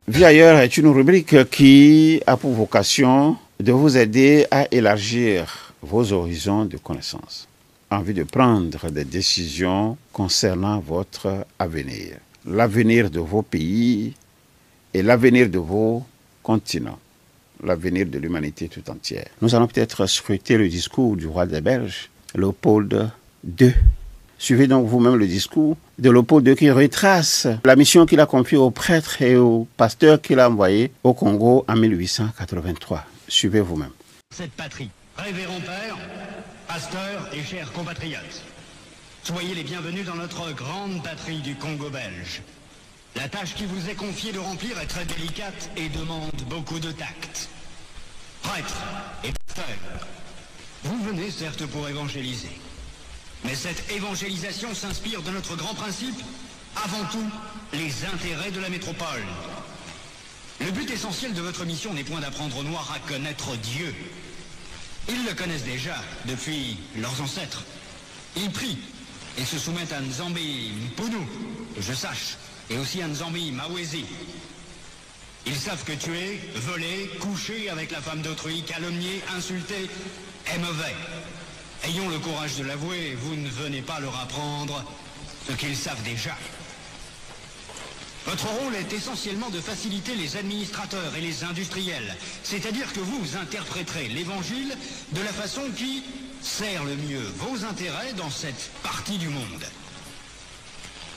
Vie ailleurs est une rubrique qui a pour vocation de vous aider à élargir vos horizons de connaissances en vue de prendre des décisions concernant votre avenir, l'avenir de vos pays et l'avenir de vos continents, l'avenir de l'humanité tout entière. Nous allons peut-être scruter le discours du roi des Belges, Léopold II. Suivez donc vous-même le discours de Léopold II qui retrace la mission qu'il a confiée aux prêtres et aux pasteurs qu'il a envoyés au Congo en 1883. Suivez vous-même. Cette patrie, révérend père, pasteur et chers compatriotes, soyez les bienvenus dans notre grande patrie du Congo belge. La tâche qui vous est confiée de remplir est très délicate et demande beaucoup de tact. Prêtres et pasteurs, vous venez certes pour évangéliser. Mais cette évangélisation s'inspire de notre grand principe, avant tout, les intérêts de la métropole. Le but essentiel de votre mission n'est point d'apprendre aux Noirs à connaître Dieu. Ils le connaissent déjà, depuis leurs ancêtres. Ils prient et se soumettent à Nzambi Mpunu, que je sache, et aussi à Nzambi Mawezi. Ils savent que tuer, voler, coucher avec la femme d'autrui, calomnier, insulter, est mauvais. Ayons le courage de l'avouer, vous ne venez pas leur apprendre ce qu'ils savent déjà. Votre rôle est essentiellement de faciliter les administrateurs et les industriels, c'est-à-dire que vous interpréterez l'évangile de la façon qui sert le mieux vos intérêts dans cette partie du monde.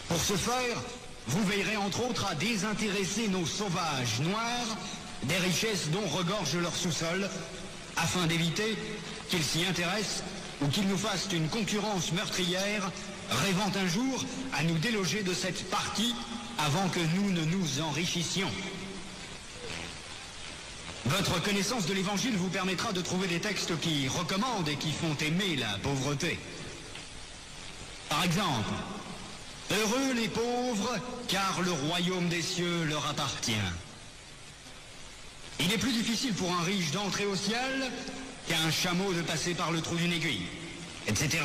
Pour ce faire, vous veillerez entre autres à désintéresser nos sauvages noirs des richesses dont regorge leur sous-sol, afin d'éviter qu'ils s'y intéressent ou qu'ils nous fassent une concurrence meurtrière, rêvant un jour à nous déloger de cette partie avant que nous ne nous enrichissions. Votre connaissance de l'Évangile vous permettra de trouver des textes qui recommandent et qui font aimer la pauvreté. Par exemple, « Heureux les pauvres, car le royaume des cieux leur appartient. » Il est plus difficile pour un riche d'entrer au ciel qu'à un chameau de passer par le trou d'une aiguille, etc.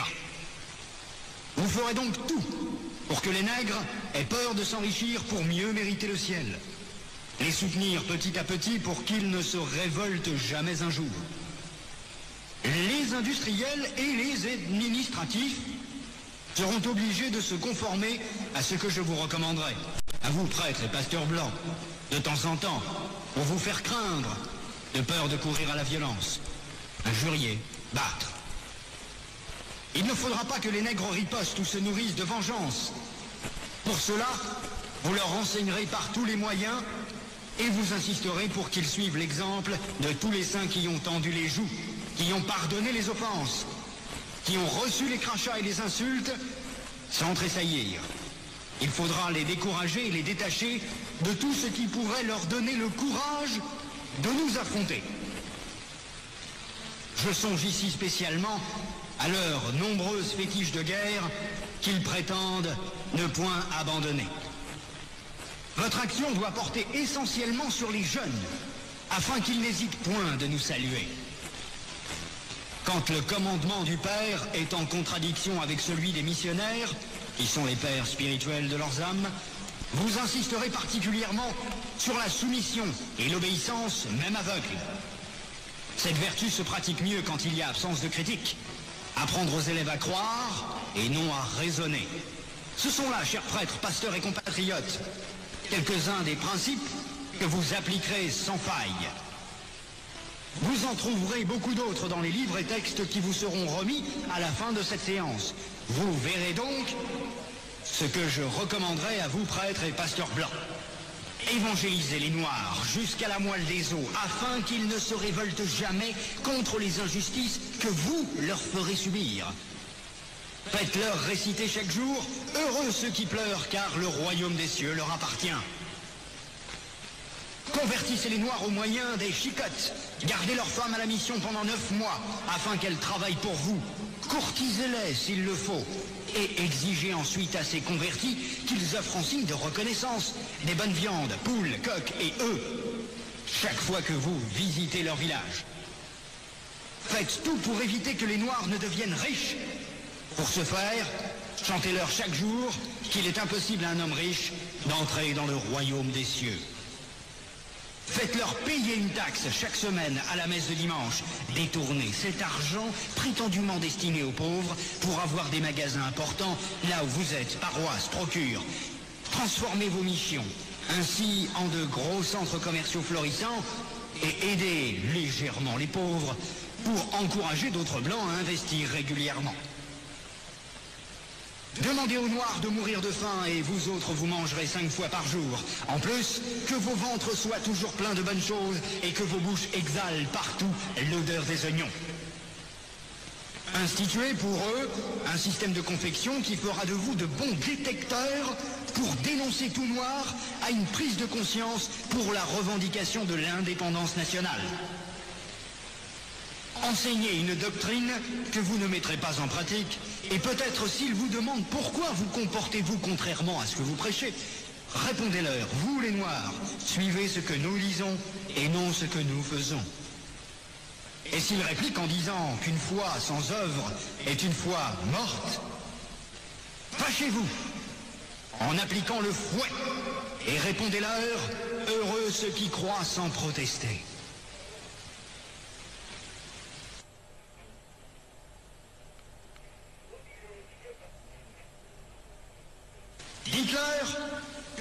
Vous ferez donc tout pour que les nègres aient peur de s'enrichir pour mieux mériter le ciel. Les soutenir petit à petit pour qu'ils ne se révoltent jamais un jour. Les industriels et les administratifs seront obligés de se conformer à ce que je vous recommanderai, à vous prêtres et pasteurs blancs, de temps en temps, pour vous faire craindre, de peur de courir à la violence, injurier, battre. Il ne faudra pas que les nègres ripostent ou se nourrissent de vengeance. Pour cela, vous leur renseignerez par tous les moyens et vous insisterez pour qu'ils suivent l'exemple de tous les saints qui ont tendu les joues, qui ont pardonné les offenses, qui ont reçu les crachats et les insultes sans tressaillir. Il faudra les décourager et les détacher de tout ce qui pourrait leur donner le courage de nous affronter. Je songe ici spécialement à leurs nombreuses fétiches de guerre qu'ils prétendent ne point abandonner. Votre action doit porter essentiellement sur les jeunes, afin qu'ils n'hésitent point de nous saluer. Quand le commandement du Père est en contradiction avec celui des missionnaires, qui sont les pères spirituels de leurs âmes, vous insisterez particulièrement sur la soumission et l'obéissance, même aveugle. Cette vertu se pratique mieux quand il y a absence de critique. Apprendre aux élèves à croire et non à raisonner. Ce sont là, chers prêtres, pasteurs et compatriotes, quelques-uns des principes que vous appliquerez sans faille. Vous en trouverez beaucoup d'autres dans les livres et textes qui vous seront remis à la fin de cette séance. Vous verrez donc ce que je recommanderais à vous, prêtres et pasteurs blancs. Évangélisez les Noirs jusqu'à la moelle des os, afin qu'ils ne se révoltent jamais contre les injustices que vous leur ferez subir. Faites-leur réciter chaque jour « Heureux ceux qui pleurent, car le royaume des cieux leur appartient ». Convertissez les Noirs au moyen des chicottes. Gardez leurs femmes à la mission pendant 9 mois, afin qu'elles travaillent pour vous. Courtisez-les s'il le faut. Et exigez ensuite à ces convertis qu'ils offrent en signe de reconnaissance des bonnes viandes, poules, coqs et œufs, chaque fois que vous visitez leur village. Faites tout pour éviter que les Noirs ne deviennent riches. Pour ce faire, chantez-leur chaque jour qu'il est impossible à un homme riche d'entrer dans le royaume des cieux. Faites-leur payer une taxe chaque semaine à la messe de dimanche. Détournez cet argent prétendument destiné aux pauvres pour avoir des magasins importants là où vous êtes, paroisses, procures. Transformez vos missions ainsi en de gros centres commerciaux florissants et aidez légèrement les pauvres pour encourager d'autres blancs à investir régulièrement. Demandez aux Noirs de mourir de faim et vous autres vous mangerez 5 fois par jour. En plus, que vos ventres soient toujours pleins de bonnes choses et que vos bouches exhalent partout l'odeur des oignons. Instituez pour eux un système de confection qui fera de vous de bons détecteurs pour dénoncer tout noir à une prise de conscience pour la revendication de l'indépendance nationale. Enseignez une doctrine que vous ne mettrez pas en pratique, et peut-être s'ils vous demandent pourquoi vous comportez-vous contrairement à ce que vous prêchez, répondez-leur, vous les Noirs, suivez ce que nous lisons et non ce que nous faisons. Et s'ils répliquent en disant qu'une foi sans œuvre est une foi morte, fâchez-vous en appliquant le fouet et répondez-leur, heureux ceux qui croient sans protester. Dites-leur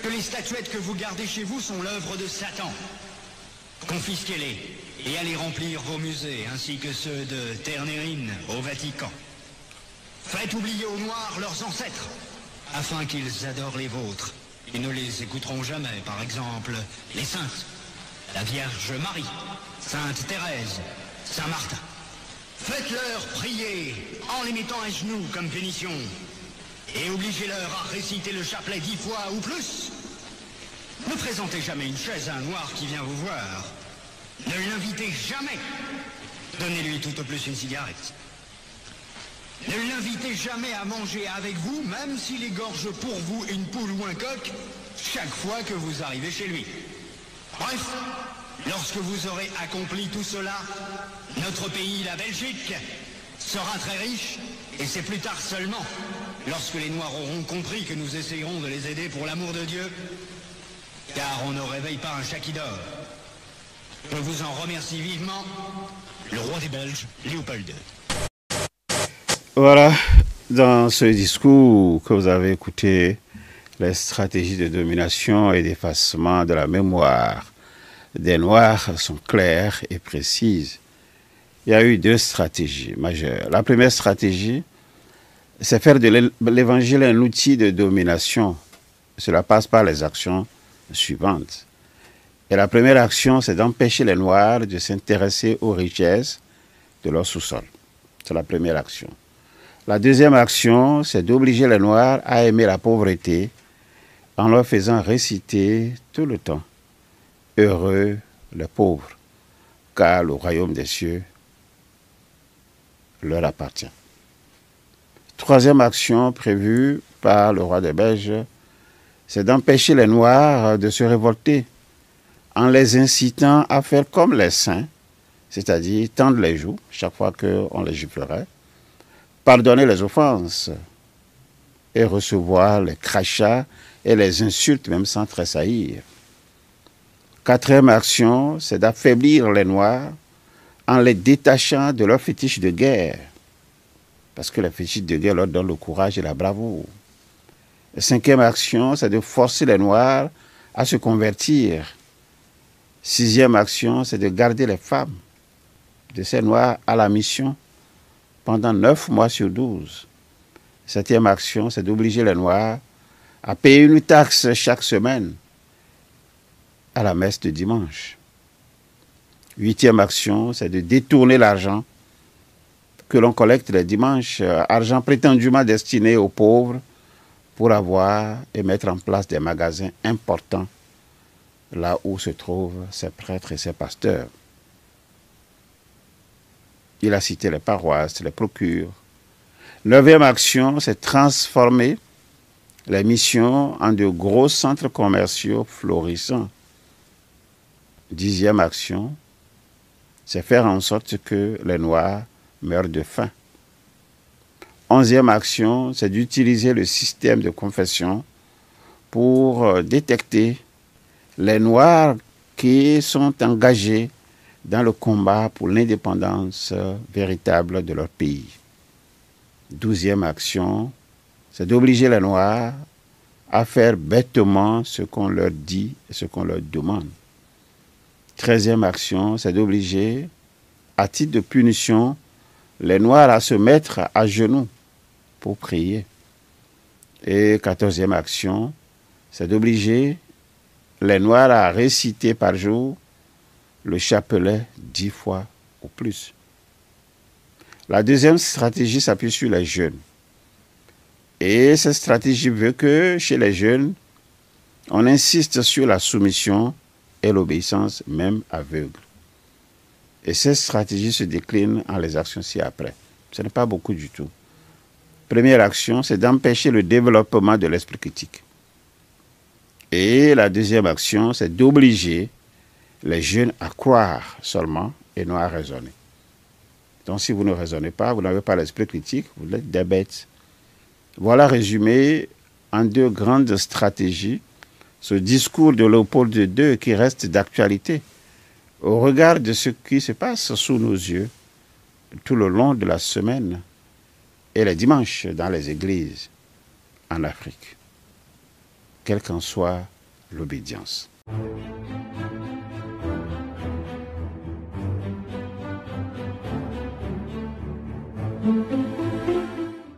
que les statuettes que vous gardez chez vous sont l'œuvre de Satan. Confisquez-les et allez remplir vos musées, ainsi que ceux de Ternérine au Vatican. Faites oublier aux Noirs leurs ancêtres, afin qu'ils adorent les vôtres. Ils ne les écouteront jamais, par exemple, les saintes, la Vierge Marie, Sainte Thérèse, Saint Martin. Faites-leur prier en les mettant à genoux comme punition. Et obligez-leur à réciter le chapelet 10 fois ou plus. Ne présentez jamais une chaise à un noir qui vient vous voir. Ne l'invitez jamais. Donnez-lui tout au plus une cigarette. Ne l'invitez jamais à manger avec vous, même s'il égorge pour vous une poule ou un coq, chaque fois que vous arrivez chez lui. Bref, lorsque vous aurez accompli tout cela, notre pays, la Belgique, sera très riche, et c'est plus tard seulement, lorsque les Noirs auront compris que nous essayerons de les aider pour l'amour de Dieu, car on ne réveille pas un chat qui dort. Je vous en remercie vivement, le roi des Belges, Léopold II. Voilà, dans ce discours que vous avez écouté, les stratégies de domination et d'effacement de la mémoire des Noirs sont claires et précises. Il y a eu 2 stratégies majeures. La première stratégie, c'est faire de l'évangile un outil de domination. Cela passe par les actions suivantes. Et la première action, c'est d'empêcher les Noirs de s'intéresser aux richesses de leur sous-sol. C'est la première action. La deuxième action, c'est d'obliger les Noirs à aimer la pauvreté en leur faisant réciter tout le temps « Heureux les pauvres, car le royaume des cieux leur appartient ». Troisième action prévue par le roi des Belges, c'est d'empêcher les Noirs de se révolter en les incitant à faire comme les saints, c'est-à-dire tendre les joues chaque fois qu'on les giflerait, pardonner les offenses et recevoir les crachats et les insultes même sans tressaillir. Quatrième action, c'est d'affaiblir les Noirs en les détachant de leur fétiche de guerre, parce que les fétiches de guerre leur donnent le courage et la bravoure. La cinquième action, c'est de forcer les Noirs à se convertir. Sixième action, c'est de garder les femmes de ces Noirs à la mission pendant 9 mois sur 12. Septième action, c'est d'obliger les Noirs à payer une taxe chaque semaine à la messe de dimanche. Huitième action, c'est de détourner l'argent que l'on collecte les dimanches, argent prétendument destiné aux pauvres, pour avoir et mettre en place des magasins importants là où se trouvent ces prêtres et ces pasteurs. Il a cité les paroisses, les procures. Neuvième action, c'est transformer les missions en de gros centres commerciaux florissants. Dixième action, c'est faire en sorte que les Noirs meurent de faim. Onzième action, c'est d'utiliser le système de confession pour détecter les Noirs qui sont engagés dans le combat pour l'indépendance véritable de leur pays. 12e action, c'est d'obliger les Noirs à faire bêtement ce qu'on leur dit et ce qu'on leur demande. 13e action, c'est d'obliger, à titre de punition, les Noirs à se mettre à genoux pour prier. Et 14e action, c'est d'obliger les Noirs à réciter par jour le chapelet 10 fois ou plus. La deuxième stratégie s'appuie sur les jeunes. Et cette stratégie veut que chez les jeunes, on insiste sur la soumission et l'obéissance, même aveugle. Et cette stratégie se décline en les actions ci-après. Ce n'est pas beaucoup du tout. Première action, c'est d'empêcher le développement de l'esprit critique. Et la deuxième action, c'est d'obliger les jeunes à croire seulement et non à raisonner. Donc si vous ne raisonnez pas, vous n'avez pas l'esprit critique, vous êtes des bêtes. Voilà résumé en 2 grandes stratégies ce discours de Léopold II qui reste d'actualité au regard de ce qui se passe sous nos yeux tout le long de la semaine et les dimanches dans les églises en Afrique, quelle qu'en soit l'obédience.